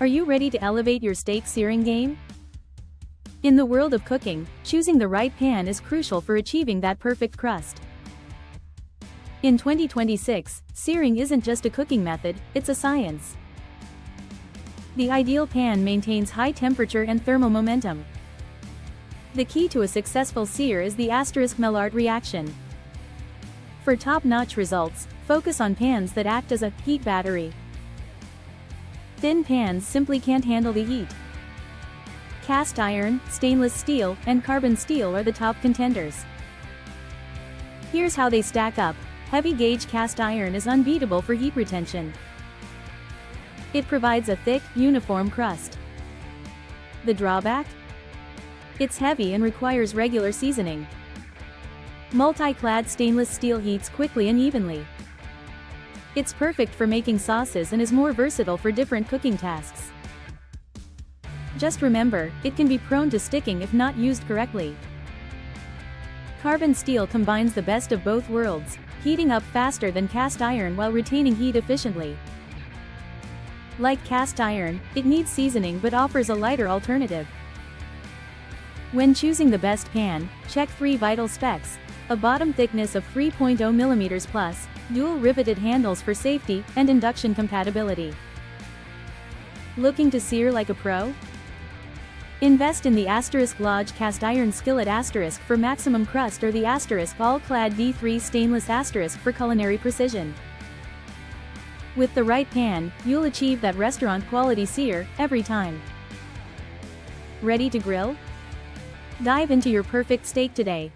Are you ready to elevate your steak searing game? In the world of cooking, choosing the right pan is crucial for achieving that perfect crust. In 2026, searing isn't just a cooking method, it's a science. The ideal pan maintains high temperature and thermal momentum. The key to a successful sear is the *Maillard reaction. For top-notch results, focus on pans that act as a heat battery. Thin pans simply can't handle the heat. Cast iron, stainless steel, and carbon steel are the top contenders. Here's how they stack up. Heavy gauge cast iron is unbeatable for heat retention. It provides a thick, uniform crust. The drawback? It's heavy and requires regular seasoning. Multi-clad stainless steel heats quickly and evenly. It's perfect for making sauces and is more versatile for different cooking tasks. Just remember, it can be prone to sticking if not used correctly. Carbon steel combines the best of both worlds, heating up faster than cast iron while retaining heat efficiently. Like cast iron, it needs seasoning but offers a lighter alternative. When choosing the best pan, check 3 vital specs: a bottom thickness of 3.0 mm plus, dual riveted handles for safety, and induction compatibility. Looking to sear like a pro? Invest in the *Lodge cast iron skillet * for maximum crust or the * all-clad D3 stainless * for culinary precision. With the right pan, you'll achieve that restaurant-quality sear every time. Ready to grill? Dive into your perfect steak today.